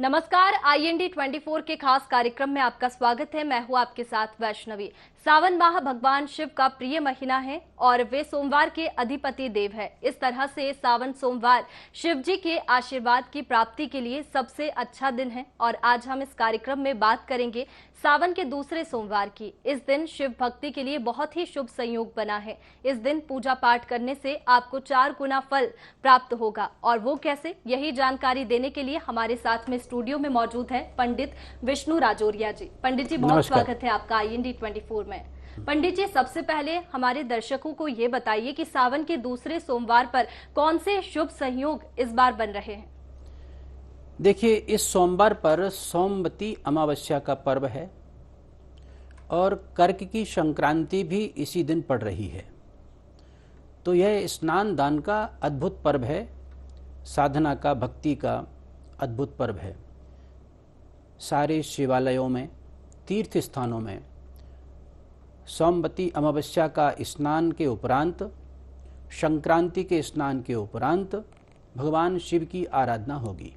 नमस्कार, IND 24 के खास कार्यक्रम में आपका स्वागत है। मैं हूं आपके साथ वैष्णवी। सावन माह भगवान शिव का प्रिय महीना है और वे सोमवार के अधिपति देव है। इस तरह से सावन सोमवार शिव जी के आशीर्वाद की प्राप्ति के लिए सबसे अच्छा दिन है और आज हम इस कार्यक्रम में बात करेंगे सावन के दूसरे सोमवार की। इस दिन शिव भक्ति के लिए बहुत ही शुभ संयोग बना है। इस दिन पूजा पाठ करने से आपको 4 गुना फल प्राप्त होगा और वो कैसे, यही जानकारी देने के लिए हमारे साथ में स्टूडियो में मौजूद है पंडित विष्णु राजौरिया जी। पंडित जी, बहुत स्वागत है आपका IND 24 में। पंडित जी, सबसे पहले हमारे दर्शकों को ये बताइए कि सावन के दूसरे सोमवार पर कौन से शुभ संयोग इस बार बन रहे हैं। देखिए, इस सोमवार पर सोमवती अमावस्या का पर्व है और कर्क की संक्रांति भी इसी दिन पड़ रही है। तो यह स्नान दान का अद्भुत पर्व है, साधना का, भक्ति का अद्भुत पर्व है। सारे शिवालयों में, तीर्थ स्थानों में सोमवती अमावस्या का स्नान के उपरांत, संक्रांति के स्नान के उपरांत भगवान शिव की आराधना होगी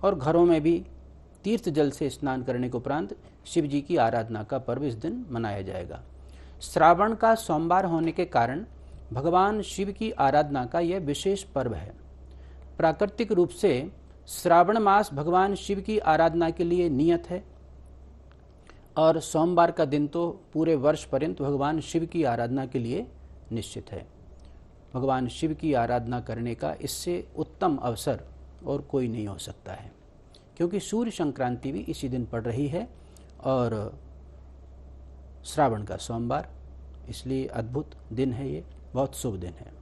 और घरों में भी तीर्थ जल से स्नान करने के उपरांत शिव जी की आराधना का पर्व इस दिन मनाया जाएगा। श्रावण का सोमवार होने के कारण भगवान शिव की आराधना का यह विशेष पर्व है। प्राकृतिक रूप से श्रावण मास भगवान शिव की आराधना के लिए नियत है और सोमवार का दिन तो पूरे वर्ष पर्यंत भगवान शिव की आराधना के लिए निश्चित है। भगवान शिव की आराधना करने का इससे उत्तम अवसर और कोई नहीं हो सकता है, क्योंकि सूर्य संक्रांति भी इसी दिन पड़ रही है और श्रावण का सोमवार, इसलिए अद्भुत दिन है, ये बहुत शुभ दिन है।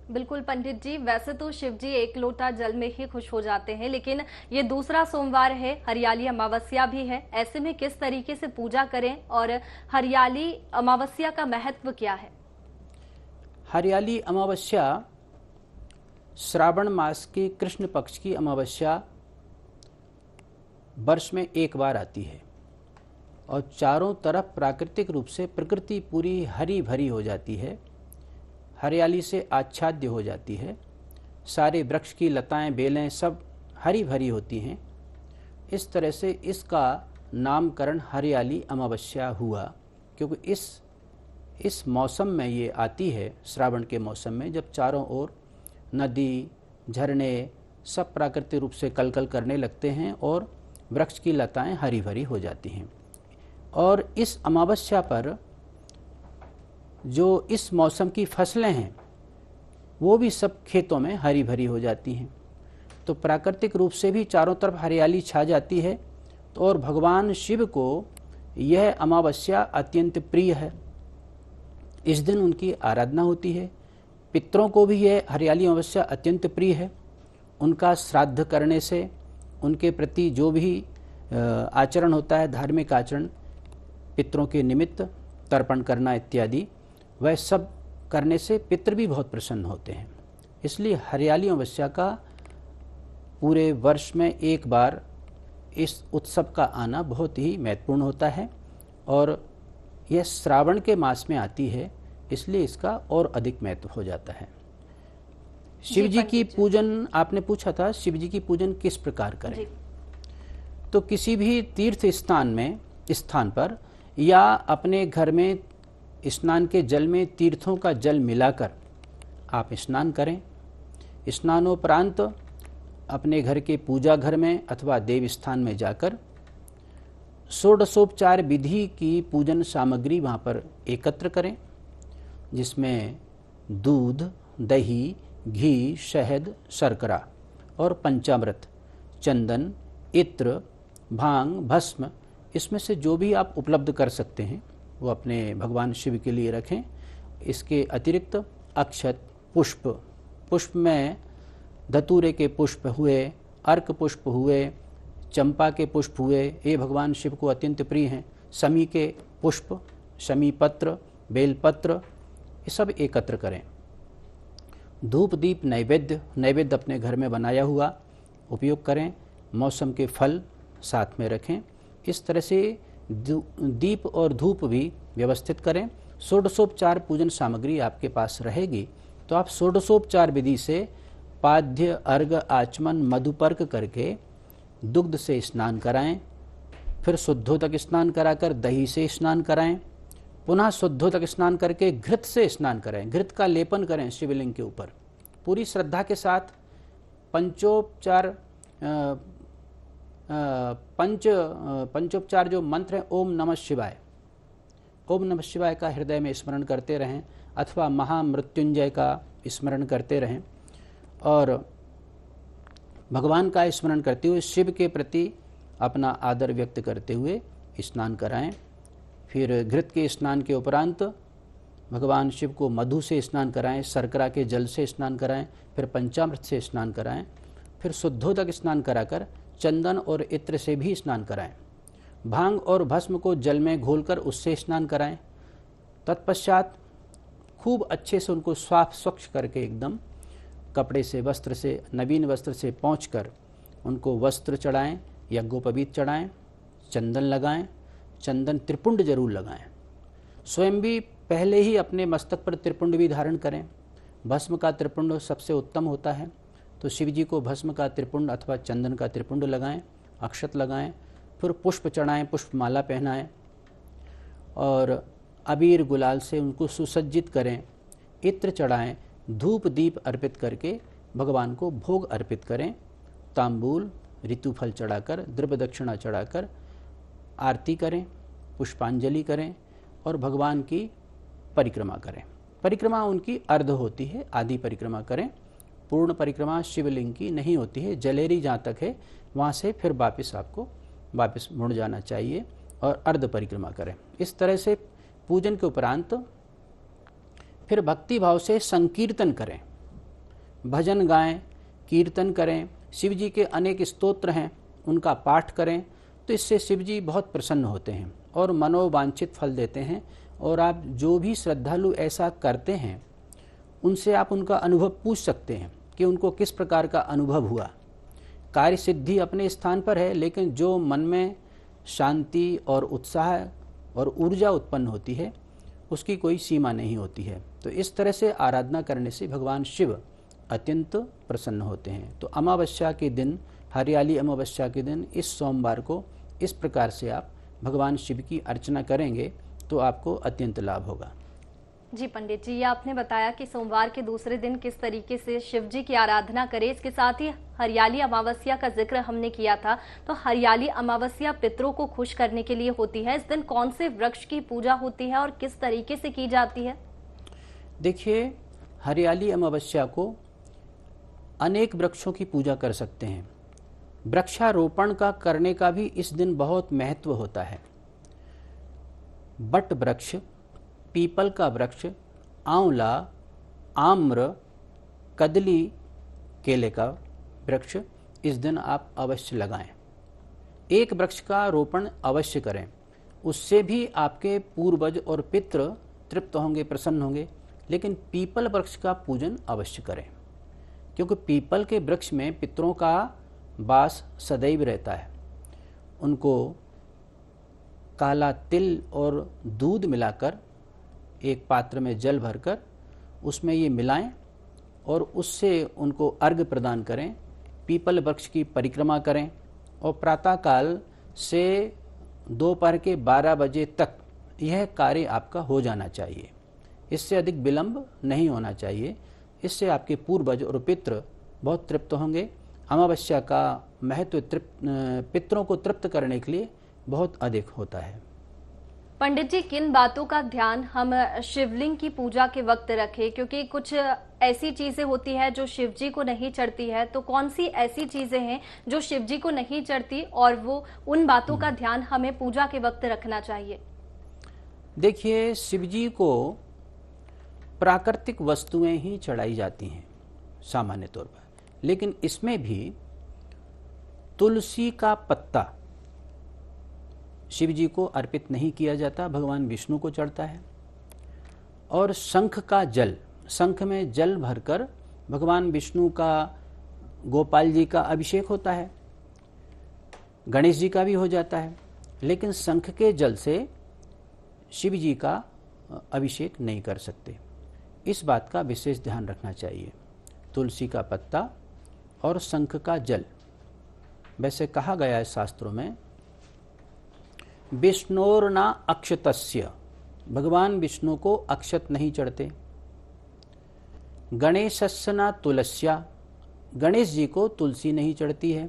बिल्कुल पंडित जी, वैसे तो शिव जी एक लोटा जल में ही खुश हो जाते हैं, लेकिन ये दूसरा सोमवार है, हरियाली अमावस्या भी है। ऐसे में किस तरीके से पूजा करें और हरियाली अमावस्या का महत्व क्या है? हरियाली अमावस्या श्रावण मास के कृष्ण पक्ष की अमावस्या वर्ष में एक बार आती है और चारों तरफ प्राकृतिक रूप से प्रकृति पूरी हरी भरी हो जाती है, हरियाली से आच्छाद्य हो जाती है। सारे वृक्ष की लताएं, बेलें सब हरी भरी होती हैं। इस तरह से इसका नामकरण हरियाली अमावस्या हुआ, क्योंकि इस मौसम में ये आती है, श्रावण के मौसम में, जब चारों ओर नदी, झरने सब प्राकृतिक रूप से कलकल करने लगते हैं और वृक्ष की लताएं हरी भरी हो जाती हैं। और इस अमावस्या पर जो इस मौसम की फसलें हैं वो भी सब खेतों में हरी भरी हो जाती हैं। तो प्राकृतिक रूप से भी चारों तरफ हरियाली छा जाती है। तो और भगवान शिव को यह अमावस्या अत्यंत प्रिय है। इस दिन उनकी आराधना होती है। पितरों को भी यह हरियाली अमावस्या अत्यंत प्रिय है। उनका श्राद्ध करने से, उनके प्रति जो भी आचरण होता है, धार्मिक आचरण, पितरों के निमित्त तर्पण करना इत्यादि, वह सब करने से पितृ भी बहुत प्रसन्न होते हैं। इसलिए हरियाली अमावस्या का पूरे वर्ष में एक बार इस उत्सव का आना बहुत ही महत्वपूर्ण होता है और यह श्रावण के मास में आती है, इसलिए इसका और अधिक महत्व हो जाता है। शिव जी की पूजन, आपने पूछा था शिव जी की पूजन किस प्रकार करें। तो किसी भी तीर्थ स्थान पर या अपने घर में स्नान के जल में तीर्थों का जल मिलाकर आप स्नान करें। स्नानोपरांत अपने घर के पूजा घर में अथवा देव स्थान में जाकर षोडशोपचार विधि की पूजन सामग्री वहाँ पर एकत्र करें, जिसमें दूध, दही, घी, शहद, शर्करा और पंचामृत, चंदन, इत्र, भांग, भस्म, इसमें से जो भी आप उपलब्ध कर सकते हैं वो अपने भगवान शिव के लिए रखें। इसके अतिरिक्त अक्षत, पुष्प में धतूरे के पुष्प हुए, अर्क पुष्प हुए, चंपा के पुष्प हुए, ये भगवान शिव को अत्यंत प्रिय हैं। शमी के पुष्प, शमी पत्र, बेलपत्र, ये सब एकत्र करें। धूप दीप नैवेद्य अपने घर में बनाया हुआ उपयोग करें। मौसम के फल साथ में रखें। इस तरह से दीप और धूप भी व्यवस्थित करें। षोडशोपचार पूजन सामग्री आपके पास रहेगी तो आप षोडशोपचार विधि से पाद्य, अर्घ, आचमन, मधुपर्क करके दुग्ध से स्नान कराएं, फिर शुद्धोदक स्नान कराकर दही से स्नान कराएं, पुनः शुद्धोदक स्नान करके घृत से स्नान कराएं, घृत का लेपन करें शिवलिंग के ऊपर। पूरी श्रद्धा के साथ पंचोपचार जो मंत्र है ओम नमः शिवाय, ओम नमः शिवाय का हृदय में स्मरण करते रहें अथवा महामृत्युंजय का स्मरण करते रहें और भगवान का स्मरण करते हुए शिव के प्रति अपना आदर व्यक्त करते हुए स्नान कराएं। फिर घृत के स्नान के उपरांत भगवान शिव को मधु से स्नान कराएं, शर्करा के जल से स्नान कराएं, फिर पंचामृत से स्नान कराएं, फिर शुद्धोदक स्नान कराकर चंदन और इत्र से भी स्नान कराएं। भांग और भस्म को जल में घोलकर उससे स्नान कराएं। तत्पश्चात खूब अच्छे से उनको साफ स्वच्छ करके एकदम कपड़े से, वस्त्र से, नवीन वस्त्र से पोंछकर उनको वस्त्र चढ़ाएं, यज्ञोपवीत चढ़ाएं, चंदन लगाएं, चंदन त्रिपुंड जरूर लगाएं। स्वयं भी पहले ही अपने मस्तक पर त्रिपुंड भी धारण करें। भस्म का त्रिपुंड सबसे उत्तम होता है, तो शिव जी को भस्म का त्रिपुंड अथवा चंदन का त्रिपुंड लगाएं, अक्षत लगाएं, फिर पुष्प चढ़ाएं, पुष्पमाला पहनाएं और अबीर गुलाल से उनको सुसज्जित करें, इत्र चढ़ाएं, धूप दीप अर्पित करके भगवान को भोग अर्पित करें। तांबूल ऋतुफल चढ़ाकर, द्रव्य दक्षिणा चढ़ाकर आरती करें, पुष्पांजलि करें और भगवान की परिक्रमा करें। परिक्रमा उनकी अर्ध होती है, आधी परिक्रमा करें। पूर्ण परिक्रमा शिवलिंग की नहीं होती है, जलेरी जहाँ तक है वहाँ से फिर वापस मुड़ जाना चाहिए और अर्ध परिक्रमा करें। इस तरह से पूजन के उपरांत फिर भक्ति भाव से संकीर्तन करें, भजन गाएं, कीर्तन करें। शिव जी के अनेक स्तोत्र हैं, उनका पाठ करें, तो इससे शिव जी बहुत प्रसन्न होते हैं और मनोवांछित फल देते हैं। और आप जो भी श्रद्धालु ऐसा करते हैं उनसे आप उनका अनुभव पूछ सकते हैं कि उनको किस प्रकार का अनुभव हुआ। कार्य सिद्धि अपने स्थान पर है, लेकिन जो मन में शांति और उत्साह और ऊर्जा उत्पन्न होती है उसकी कोई सीमा नहीं होती है। तो इस तरह से आराधना करने से भगवान शिव अत्यंत प्रसन्न होते हैं। तो अमावस्या के दिन, हरियाली अमावस्या के दिन, इस सोमवार को इस प्रकार से आप भगवान शिव की अर्चना करेंगे तो आपको अत्यंत लाभ होगा। जी पंडित जी, ये आपने बताया कि सोमवार के दूसरे दिन किस तरीके से शिव जी की आराधना करें। इसके साथ ही हरियाली अमावस्या का जिक्र हमने किया था, तो हरियाली अमावस्या पितरों को खुश करने के लिए होती है। इस दिन कौन से वृक्ष की पूजा होती है और किस तरीके से की जाती है? देखिए, हरियाली अमावस्या को अनेक वृक्षों की पूजा कर सकते हैं। वृक्षारोपण का करने का भी इस दिन बहुत महत्व होता है। बट वृक्ष, पीपल का वृक्ष, आंवला, आम्र, कदली, केले का वृक्ष इस दिन आप अवश्य लगाएं। एक वृक्ष का रोपण अवश्य करें, उससे भी आपके पूर्वज और पितृ तृप्त होंगे, प्रसन्न होंगे। लेकिन पीपल वृक्ष का पूजन अवश्य करें, क्योंकि पीपल के वृक्ष में पितरों का वास सदैव रहता है। उनको काला तिल और दूध मिलाकर एक पात्र में जल भरकर उसमें ये मिलाएं और उससे उनको अर्घ्य प्रदान करें। पीपल वृक्ष की परिक्रमा करें और प्रातःकाल से दोपहर के 12 बजे तक यह कार्य आपका हो जाना चाहिए। इससे अधिक विलंब नहीं होना चाहिए। इससे आपके पूर्वज और पितृ बहुत तृप्त होंगे। अमावस्या का महत्व पितरों को तृप्त करने के लिए बहुत अधिक होता है। पंडित जी, किन बातों का ध्यान हम शिवलिंग की पूजा के वक्त रखें? क्योंकि कुछ ऐसी चीजें होती है जो शिव जी को नहीं चढ़ती है, तो कौन सी ऐसी चीजें हैं जो शिव जी को नहीं चढ़ती और वो उन बातों का ध्यान हमें पूजा के वक्त रखना चाहिए? देखिए, शिव जी को प्राकृतिक वस्तुएं ही चढ़ाई जाती हैं सामान्य तौर पर, लेकिन इसमें भी तुलसी का पत्ता शिव जी को अर्पित नहीं किया जाता, भगवान विष्णु को चढ़ता है। और शंख का जल, शंख में जल भरकर भगवान विष्णु का, गोपाल जी का अभिषेक होता है, गणेश जी का भी हो जाता है, लेकिन शंख के जल से शिव जी का अभिषेक नहीं कर सकते। इस बात का विशेष ध्यान रखना चाहिए। तुलसी का पत्ता और शंख का जल वैसे कहा गया है शास्त्रों में, विष्णोर्ना अक्षतस्य, भगवान विष्णु को अक्षत नहीं चढ़ते। गणेशस्य न तुलस्या, गणेश जी को तुलसी नहीं चढ़ती है।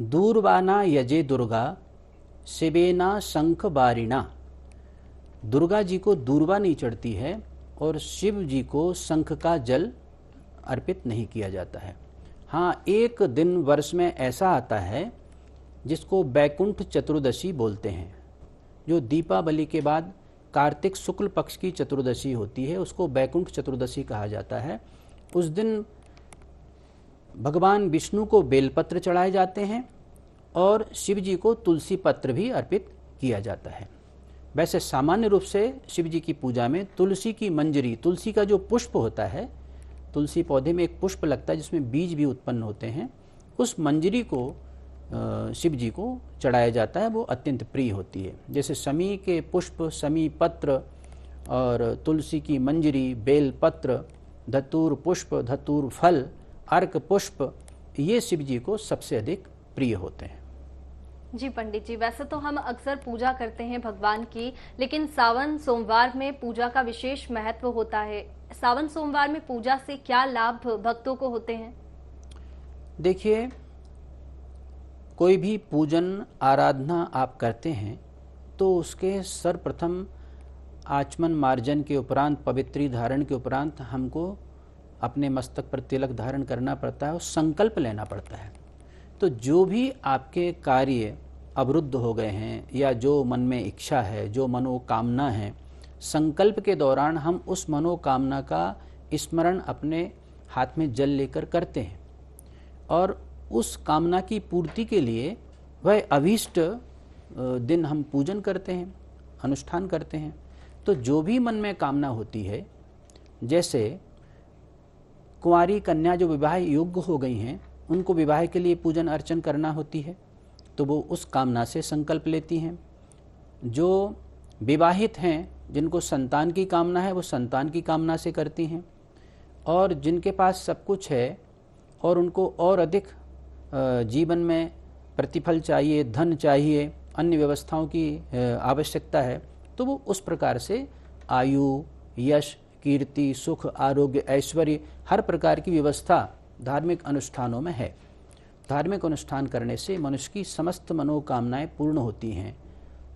दूर्वाना यजे दुर्गा, शिवेना शंख बारिणा, दुर्गा जी को दूर्वा नहीं चढ़ती है और शिव जी को शंख का जल अर्पित नहीं किया जाता है। हाँ, एक दिन वर्ष में ऐसा आता है जिसको बैकुंठ चतुर्दशी बोलते हैं, जो दीपावली के बाद कार्तिक शुक्ल पक्ष की चतुर्दशी होती है, उसको बैकुंठ चतुर्दशी कहा जाता है। उस दिन भगवान विष्णु को बेलपत्र चढ़ाए जाते हैं और शिव जी को तुलसी पत्र भी अर्पित किया जाता है। वैसे सामान्य रूप से शिव जी की पूजा में तुलसी की मंजरी, तुलसी का जो पुष्प होता है, तुलसी पौधे में एक पुष्प लगता है जिसमें बीज भी उत्पन्न होते हैं, उस मंजरी को शिव जी को चढ़ाया जाता है, वो अत्यंत प्रिय होती है। जैसे शमी के पुष्प, शमी पत्र और तुलसी की मंजरी, बेल पत्र, धतूर पुष्प, धतूर फल, अर्क पुष्प, ये शिव जी को सबसे अधिक प्रिय होते हैं। जी पंडित जी, वैसे तो हम अक्सर पूजा करते हैं भगवान की, लेकिन सावन सोमवार में पूजा का विशेष महत्व होता है। सावन सोमवार में पूजा से क्या लाभ भक्तों को होते हैं? देखिए, कोई भी पूजन आराधना आप करते हैं तो उसके सर्वप्रथम आचमन मार्जन के उपरांत, पवित्री धारण के उपरांत हमको अपने मस्तक पर तिलक धारण करना पड़ता है और संकल्प लेना पड़ता है। तो जो भी आपके कार्य अवरुद्ध हो गए हैं या जो मन में इच्छा है, जो मनोकामना है, संकल्प के दौरान हम उस मनोकामना का स्मरण अपने हाथ में जल लेकर करते हैं और उस कामना की पूर्ति के लिए वह अभीष्ट दिन हम पूजन करते हैं, अनुष्ठान करते हैं। तो जो भी मन में कामना होती है, जैसे कुंवारी कन्या जो विवाह योग्य हो गई हैं, उनको विवाह के लिए पूजन अर्चन करना होती है, तो वो उस कामना से संकल्प लेती हैं। जो विवाहित हैं, जिनको संतान की कामना है, वो संतान की कामना से करती हैं। और जिनके पास सब कुछ है और उनको और अधिक जीवन में प्रतिफल चाहिए, धन चाहिए, अन्य व्यवस्थाओं की आवश्यकता है, तो वो उस प्रकार से आयु, यश, कीर्ति, सुख, आरोग्य, ऐश्वर्य, हर प्रकार की व्यवस्था धार्मिक अनुष्ठानों में है। धार्मिक अनुष्ठान करने से मनुष्य की समस्त मनोकामनाएं पूर्ण होती हैं।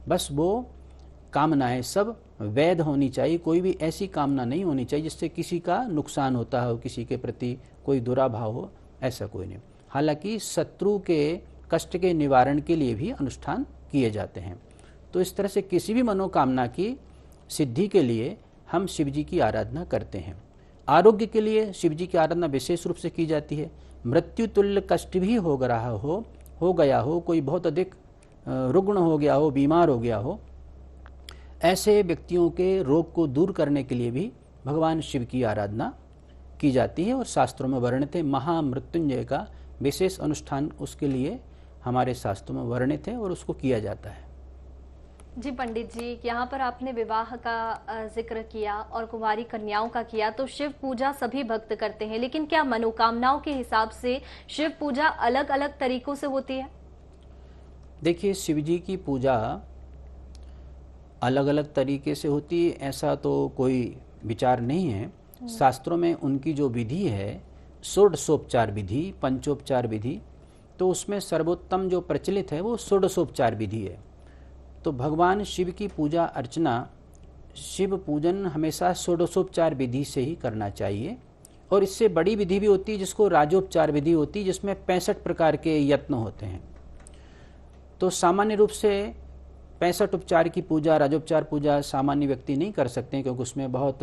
बस वो कामनाएं सब वैध होनी चाहिए, कोई भी ऐसी कामना नहीं होनी चाहिए जिससे किसी का नुकसान होता हो, किसी के प्रति कोई दुराभाव हो, ऐसा कोई नहीं। हालांकि शत्रु के कष्ट के निवारण के लिए भी अनुष्ठान किए जाते हैं। तो इस तरह से किसी भी मनोकामना की सिद्धि के लिए हम शिव जी की आराधना करते हैं। आरोग्य के लिए शिव जी की आराधना विशेष रूप से की जाती है। मृत्यु तुल्य कष्ट भी हो गया हो, कोई बहुत अधिक रुग्ण हो गया हो, बीमार हो गया हो, ऐसे व्यक्तियों के रोग को दूर करने के लिए भी भगवान शिव की आराधना की जाती है। और शास्त्रों में वर्णित है, महामृत्युंजय का विशेष अनुष्ठान उसके लिए हमारे शास्त्रों में वर्णित है और उसको किया जाता है। जी पंडित जी, यहाँ पर आपने विवाह का जिक्र किया और कुंवारी कन्याओं का किया, तो शिव पूजा सभी भक्त करते हैं, लेकिन क्या मनोकामनाओं के हिसाब से शिव पूजा अलग अलग तरीकों से होती है? देखिए, शिव जी की पूजा अलग अलग तरीके से होती है, ऐसा तो कोई विचार नहीं है। शास्त्रों में उनकी जो विधि है, षोडशोपचार विधि, पंचोपचार विधि, तो उसमें सर्वोत्तम जो प्रचलित है वो षोडशोपचार विधि है। तो भगवान शिव की पूजा अर्चना, शिव पूजन हमेशा षोडशोपचार विधि से ही करना चाहिए। और इससे बड़ी विधि भी होती है जिसको राजोपचार विधि होती है, जिसमें 65 प्रकार के यत्न होते हैं। तो सामान्य रूप से 65 उपचार की पूजा, राजोपचार पूजा सामान्य व्यक्ति नहीं कर सकते हैं, क्योंकि उसमें बहुत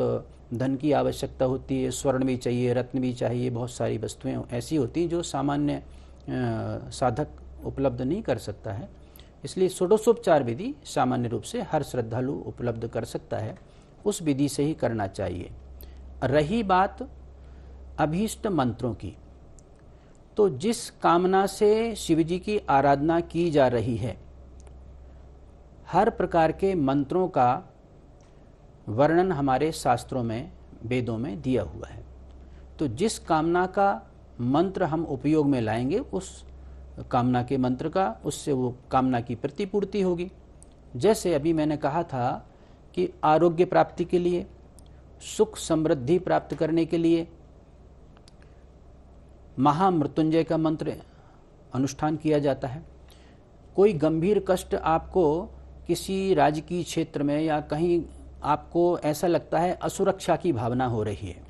धन की आवश्यकता होती है, स्वर्ण भी चाहिए, रत्न भी चाहिए, बहुत सारी वस्तुएं ऐसी होती हैं जो सामान्य साधक उपलब्ध नहीं कर सकता है। इसलिए षोडशोपचार विधि सामान्य रूप से हर श्रद्धालु उपलब्ध कर सकता है, उस विधि से ही करना चाहिए। रही बात अभीष्ट मंत्रों की, तो जिस कामना से शिव जी की आराधना की जा रही है, हर प्रकार के मंत्रों का वर्णन हमारे शास्त्रों में, वेदों में दिया हुआ है। तो जिस कामना का मंत्र हम उपयोग में लाएंगे उस कामना के मंत्र का, उससे वो कामना की प्रतिपूर्ति होगी। जैसे अभी मैंने कहा था कि आरोग्य प्राप्ति के लिए, सुख समृद्धि प्राप्त करने के लिए महामृत्युंजय का मंत्र अनुष्ठान किया जाता है। कोई गंभीर कष्ट आपको किसी राजकीय क्षेत्र में या कहीं आपको ऐसा लगता है असुरक्षा की भावना हो रही है,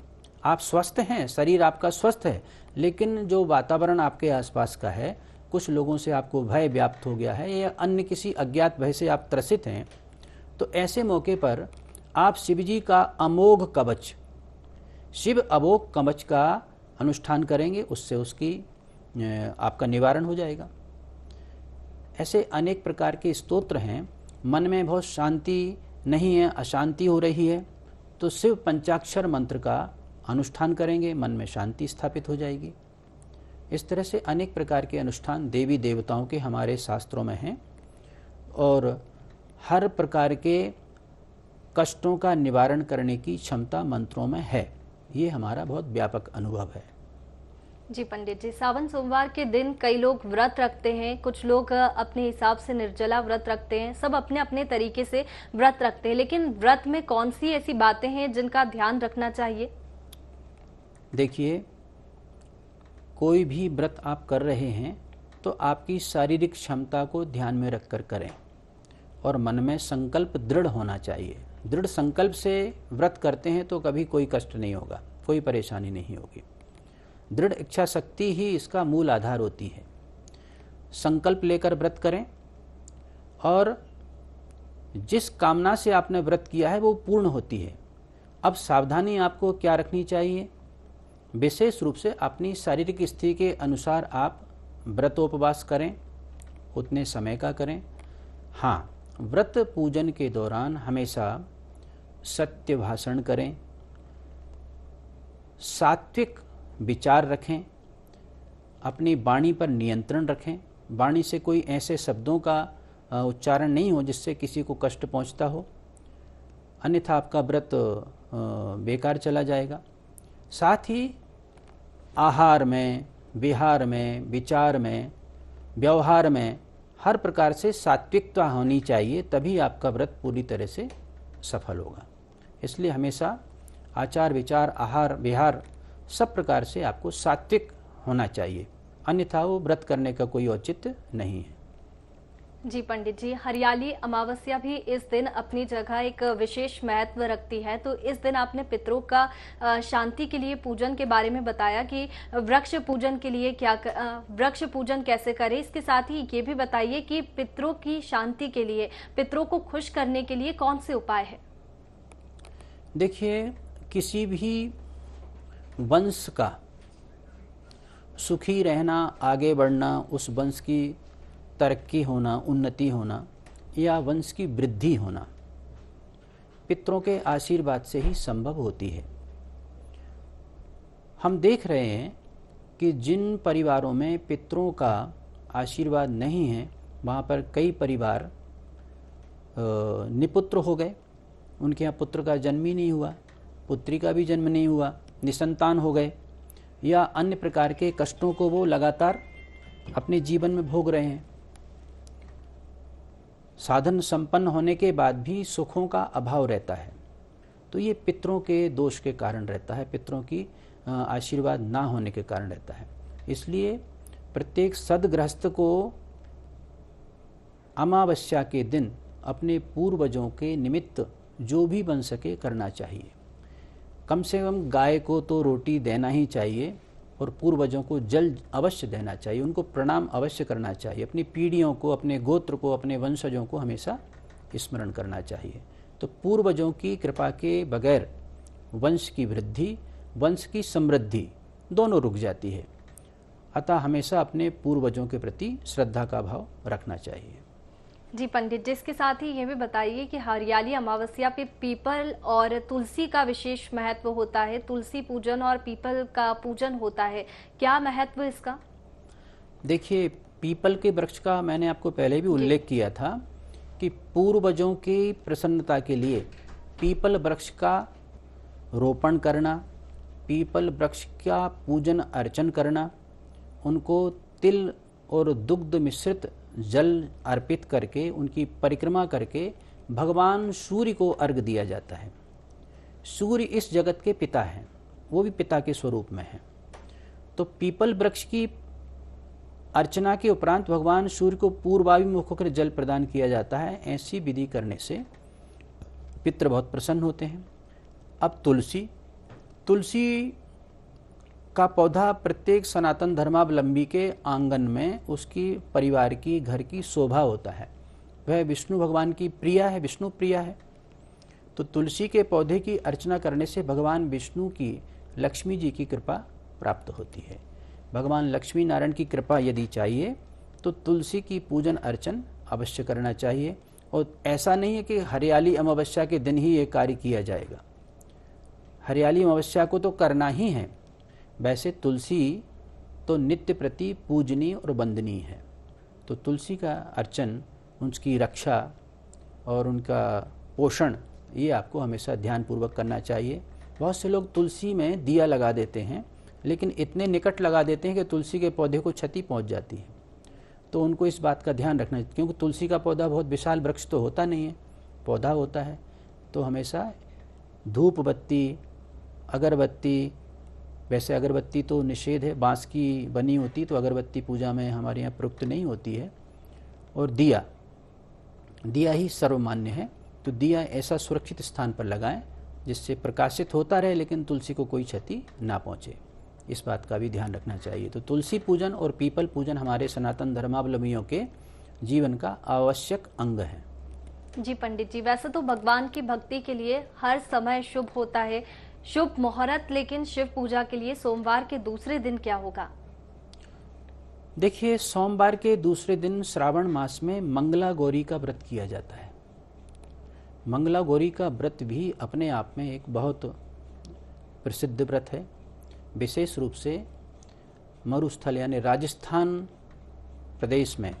आप स्वस्थ हैं, शरीर आपका स्वस्थ है, लेकिन जो वातावरण आपके आसपास का है, कुछ लोगों से आपको भय व्याप्त हो गया है या अन्य किसी अज्ञात भय से आप त्रसित हैं, तो ऐसे मौके पर आप शिव जी का अमोघ कवच, शिव अमोघ कवच का अनुष्ठान करेंगे, उससे उसकी आपका निवारण हो जाएगा। ऐसे अनेक प्रकार के स्तोत्र हैं। मन में बहुत शांति नहीं है, अशांति हो रही है, तो शिव पंचाक्षर मंत्र का अनुष्ठान करेंगे, मन में शांति स्थापित हो जाएगी। इस तरह से अनेक प्रकार के अनुष्ठान देवी देवताओं के हमारे शास्त्रों में हैं और हर प्रकार के कष्टों का निवारण करने की क्षमता मंत्रों में है। ये हमारा बहुत व्यापक अनुभव है। जी पंडित जी, सावन सोमवार के दिन कई लोग व्रत रखते हैं, कुछ लोग अपने हिसाब से निर्जला व्रत रखते हैं, सब अपने अपने तरीके से व्रत रखते हैं, लेकिन व्रत में कौन सी ऐसी बातें हैं जिनका ध्यान रखना चाहिए? देखिए, कोई भी व्रत आप कर रहे हैं तो आपकी शारीरिक क्षमता को ध्यान में रखकर करें और मन में संकल्प दृढ़ होना चाहिए। दृढ़ संकल्प से व्रत करते हैं तो कभी कोई कष्ट नहीं होगा, कोई परेशानी नहीं होगी। दृढ़ इच्छा शक्ति ही इसका मूल आधार होती है। संकल्प लेकर व्रत करें और जिस कामना से आपने व्रत किया है वो पूर्ण होती है। अब सावधानी आपको क्या रखनी चाहिए? विशेष रूप से अपनी शारीरिक स्थिति के अनुसार आप व्रतोपवास करें, उतने समय का करें। हाँ, व्रत पूजन के दौरान हमेशा सत्य भाषण करें, सात्विक विचार रखें, अपनी वाणी पर नियंत्रण रखें। वाणी से कोई ऐसे शब्दों का उच्चारण नहीं हो जिससे किसी को कष्ट पहुंचता हो, अन्यथा आपका व्रत बेकार चला जाएगा। साथ ही आहार में, विहार में, विचार में, व्यवहार में हर प्रकार से सात्विकता होनी चाहिए, तभी आपका व्रत पूरी तरह से सफल होगा। इसलिए हमेशा आचार विचार, आहार विहार सब प्रकार से आपको सात्विक होना चाहिए, अन्यथा वो व्रत करने का कोई औचित्य नहीं है। जी पंडित जी, हरियाली अमावस्या भी इस दिन अपनी जगह एक विशेष महत्व रखती है, तो इस दिन आपने पितरों का शांति के लिए पूजन के बारे में बताया कि वृक्ष पूजन के लिए वृक्ष पूजन कैसे करें। इसके साथ ही ये भी बताइए कि पितरों की शांति के लिए, पितरों को खुश करने के लिए कौन से उपाय है? देखिए, किसी भी वंश का सुखी रहना, आगे बढ़ना, उस वंश की तरक्की होना, उन्नति होना या वंश की वृद्धि होना पितरों के आशीर्वाद से ही संभव होती है। हम देख रहे हैं कि जिन परिवारों में पितरों का आशीर्वाद नहीं है, वहाँ पर कई परिवार निपुत्र हो गए, उनके यहाँ पुत्र का जन्म ही नहीं हुआ, पुत्री का भी जन्म नहीं हुआ, निसंतान हो गए, या अन्य प्रकार के कष्टों को वो लगातार अपने जीवन में भोग रहे हैं। साधन संपन्न होने के बाद भी सुखों का अभाव रहता है, तो ये पितरों के दोष के कारण रहता है, पितरों की आशीर्वाद ना होने के कारण रहता है। इसलिए प्रत्येक सद्गृहस्थ को अमावस्या के दिन अपने पूर्वजों के निमित्त जो भी बन सके करना चाहिए। कम से कम गाय को तो रोटी देना ही चाहिए और पूर्वजों को जल अवश्य देना चाहिए, उनको प्रणाम अवश्य करना चाहिए। अपनी पीढ़ियों को, अपने गोत्र को, अपने वंशजों को हमेशा स्मरण करना चाहिए। तो पूर्वजों की कृपा के बगैर वंश की वृद्धि, वंश की समृद्धि दोनों रुक जाती है। अतः हमेशा अपने पूर्वजों के प्रति श्रद्धा का भाव रखना चाहिए। जी पंडित जी, इसके साथ ही ये भी बताइए कि हरियाली अमावस्या पे पीपल और तुलसी का विशेष महत्व होता है, तुलसी पूजन और पीपल का पूजन होता है, क्या महत्व इसका? देखिए, पीपल के वृक्ष का मैंने आपको पहले भी उल्लेख किया था कि पूर्वजों की प्रसन्नता के लिए पीपल वृक्ष का रोपण करना, पीपल वृक्ष का पूजन अर्चन करना, उनको तिल और दुग्ध मिश्रित जल अर्पित करके उनकी परिक्रमा करके भगवान सूर्य को अर्घ दिया जाता है। सूर्य इस जगत के पिता हैं, वो भी पिता के स्वरूप में हैं। तो पीपल वृक्ष की अर्चना के उपरांत भगवान सूर्य को पूर्वाभिमुख होकर जल प्रदान किया जाता है। ऐसी विधि करने से पितृ बहुत प्रसन्न होते हैं। अब तुलसी का पौधा प्रत्येक सनातन धर्मावलंबी के आंगन में उसकी परिवार की, घर की शोभा होता है। वह विष्णु भगवान की प्रिया है, विष्णु प्रिया है। तो तुलसी के पौधे की अर्चना करने से भगवान विष्णु की, लक्ष्मी जी की कृपा प्राप्त होती है। भगवान लक्ष्मी नारायण की कृपा यदि चाहिए तो तुलसी की पूजन अर्चन अवश्य करना चाहिए। और ऐसा नहीं है कि हरियाली अमावस्या के दिन ही ये कार्य किया जाएगा। हरियाली अमावस्या को तो करना ही है। वैसे तुलसी तो नित्य प्रति पूजनीय और वंदनीय है। तो तुलसी का अर्चन, उसकी रक्षा और उनका पोषण, ये आपको हमेशा ध्यानपूर्वक करना चाहिए। बहुत से लोग तुलसी में दिया लगा देते हैं, लेकिन इतने निकट लगा देते हैं कि तुलसी के पौधे को क्षति पहुंच जाती है। तो उनको इस बात का ध्यान रखना चाहिए, क्योंकि तुलसी का पौधा बहुत विशाल वृक्ष तो होता नहीं है, पौधा होता है। तो हमेशा धूप बत्ती, अगरबत्ती, वैसे अगरबत्ती तो निषेध है, बांस की बनी होती, तो अगरबत्ती पूजा में हमारे यहाँ प्रयुक्त नहीं होती है। और दिया ही सर्वमान्य है। तो दिया ऐसा सुरक्षित स्थान पर लगाएं जिससे प्रकाशित होता रहे, लेकिन तुलसी को कोई क्षति ना पहुँचे। इस बात का भी ध्यान रखना चाहिए। तो तुलसी पूजन और पीपल पूजन हमारे सनातन धर्मावलंबियों के जीवन का आवश्यक अंग है। जी पंडित जी, वैसे तो भगवान की भक्ति के लिए हर समय शुभ होता है, शुभ मुहूर्त, लेकिन शिव पूजा के लिए सोमवार के दूसरे दिन क्या होगा? देखिए, सोमवार के दूसरे दिन श्रावण मास में मंगला गौरी का व्रत किया जाता है। मंगला गौरी का व्रत भी अपने आप में एक बहुत प्रसिद्ध व्रत है। विशेष रूप से मरुस्थल यानी राजस्थान प्रदेश में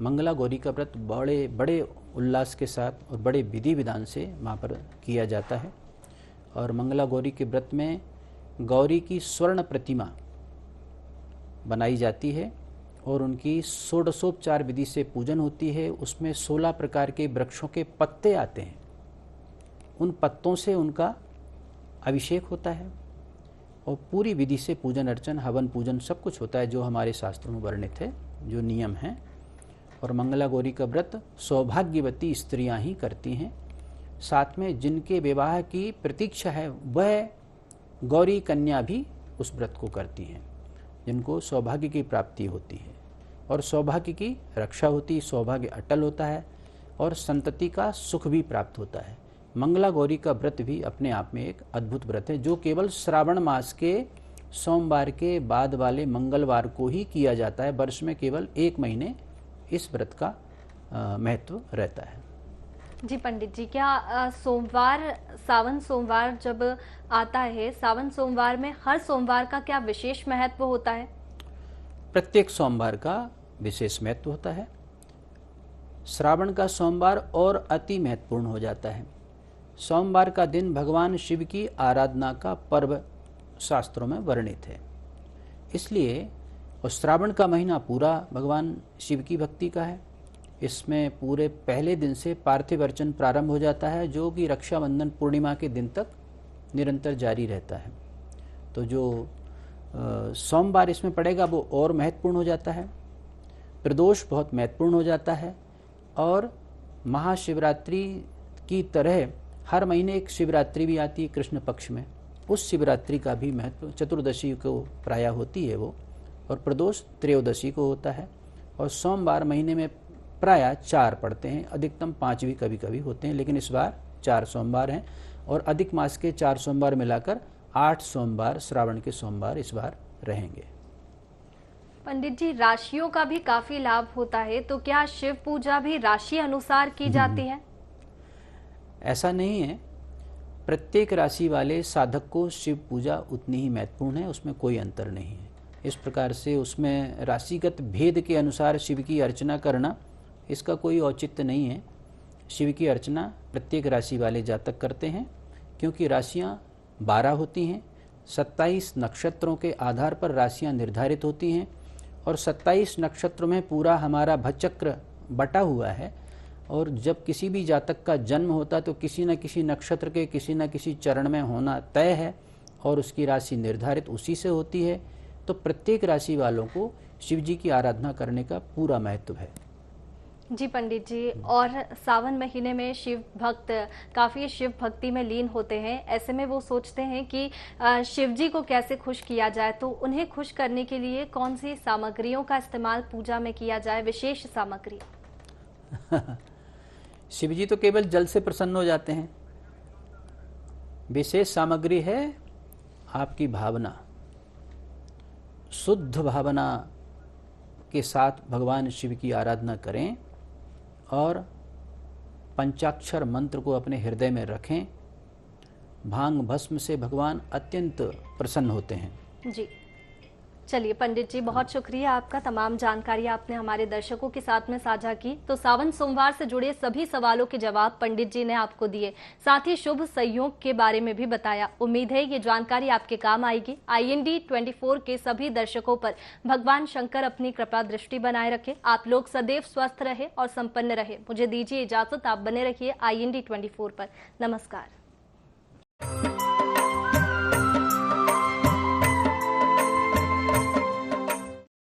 मंगला गौरी का व्रत बड़े बड़े उल्लास के साथ और बड़े विधि विधान से वहाँ पर किया जाता है। और मंगला गौरी के व्रत में गौरी की स्वर्ण प्रतिमा बनाई जाती है और उनकी षोडशोपचार विधि से पूजन होती है। उसमें 16 प्रकार के वृक्षों के पत्ते आते हैं, उन पत्तों से उनका अभिषेक होता है और पूरी विधि से पूजन अर्चन, हवन पूजन सब कुछ होता है जो हमारे शास्त्रों में वर्णित है, जो नियम हैं। और मंगला गौरी का व्रत सौभाग्यवती स्त्रियां ही करती हैं। साथ में जिनके विवाह की प्रतीक्षा है वह गौरी कन्या भी उस व्रत को करती हैं, जिनको सौभाग्य की प्राप्ति होती है और सौभाग्य की रक्षा होती है, सौभाग्य अटल होता है और संतति का सुख भी प्राप्त होता है। मंगला गौरी का व्रत भी अपने आप में एक अद्भुत व्रत है, जो केवल श्रावण मास के सोमवार के बाद वाले मंगलवार को ही किया जाता है। वर्ष में केवल 1 महीने इस व्रत का महत्व रहता है। जी पंडित जी, क्या सोमवार, सावन सोमवार जब आता है, सावन सोमवार में हर सोमवार का क्या विशेष महत्व होता है? प्रत्येक सोमवार का विशेष महत्व होता है। श्रावण का सोमवार और अति महत्वपूर्ण हो जाता है। सोमवार का दिन भगवान शिव की आराधना का पर्व शास्त्रों में वर्णित है, इसलिए और श्रावण का महीना पूरा भगवान शिव की भक्ति का है। इसमें पूरे पहले दिन से पार्थिव अर्चन प्रारंभ हो जाता है, जो कि रक्षाबंधन पूर्णिमा के दिन तक निरंतर जारी रहता है। तो जो सोमवार इसमें पड़ेगा वो और महत्वपूर्ण हो जाता है। प्रदोष बहुत महत्वपूर्ण हो जाता है और महाशिवरात्रि की तरह हर महीने एक शिवरात्रि भी आती है कृष्ण पक्ष में, उस शिवरात्रि का भी महत्व चतुर्दशी को प्रायः होती है वो, और प्रदोष त्रयोदशी को होता है। और सोमवार महीने में प्रायः 4 पड़ते हैं, अधिकतम 5 भी कभी कभी होते हैं, लेकिन इस बार 4 सोमवार हैं और अधिक मास के 4 सोमवार मिलाकर 8 सोमवार श्रावण के सोमवार इस बार रहेंगे। पंडित जी, राशियों का भी काफी लाभ होता है, तो क्या शिव पूजा भी राशि अनुसार की जाती है? ऐसा नहीं है, प्रत्येक राशि वाले साधक को शिव पूजा उतनी ही महत्वपूर्ण है, उसमें कोई अंतर नहीं है। इस प्रकार से उसमें राशिगत भेद के अनुसार शिव की अर्चना करना, इसका कोई औचित्य नहीं है। शिव की अर्चना प्रत्येक राशि वाले जातक करते हैं, क्योंकि राशियाँ 12 होती हैं 27 नक्षत्रों के आधार पर राशियां निर्धारित होती हैं और 27 नक्षत्रों में पूरा हमारा भचक्र बटा हुआ है। और जब किसी भी जातक का जन्म होता है तो किसी न किसी नक्षत्र के किसी न किसी चरण में होना तय है और उसकी राशि निर्धारित उसी से होती है। तो प्रत्येक राशि वालों को शिव जी की आराधना करने का पूरा महत्व है। जी पंडित जी, और सावन महीने में शिव भक्त काफ़ी शिव भक्ति में लीन होते हैं। ऐसे में वो सोचते हैं कि शिव जी को कैसे खुश किया जाए, तो उन्हें खुश करने के लिए कौन सी सामग्रियों का इस्तेमाल पूजा में किया जाए, विशेष सामग्री? शिव जी तो केवल जल से प्रसन्न हो जाते हैं। विशेष सामग्री है आपकी भावना। शुद्ध भावना के साथ भगवान शिव की आराधना करें और पंचाक्षर मंत्र को अपने हृदय में रखें। भांग भस्म से भगवान अत्यंत प्रसन्न होते हैं। जी चलिए पंडित जी, बहुत शुक्रिया आपका। तमाम जानकारी आपने हमारे दर्शकों के साथ में साझा की। तो सावन सोमवार से जुड़े सभी सवालों के जवाब पंडित जी ने आपको दिए, साथ ही शुभ संयोग के बारे में भी बताया। उम्मीद है ये जानकारी आपके काम आएगी। IND 24 के सभी दर्शकों पर भगवान शंकर अपनी कृपा दृष्टि बनाए रखे। आप लोग सदैव स्वस्थ रहे और संपन्न रहे। मुझे दीजिए इजाजत, आप बने रहिए IND 24 पर। नमस्कार।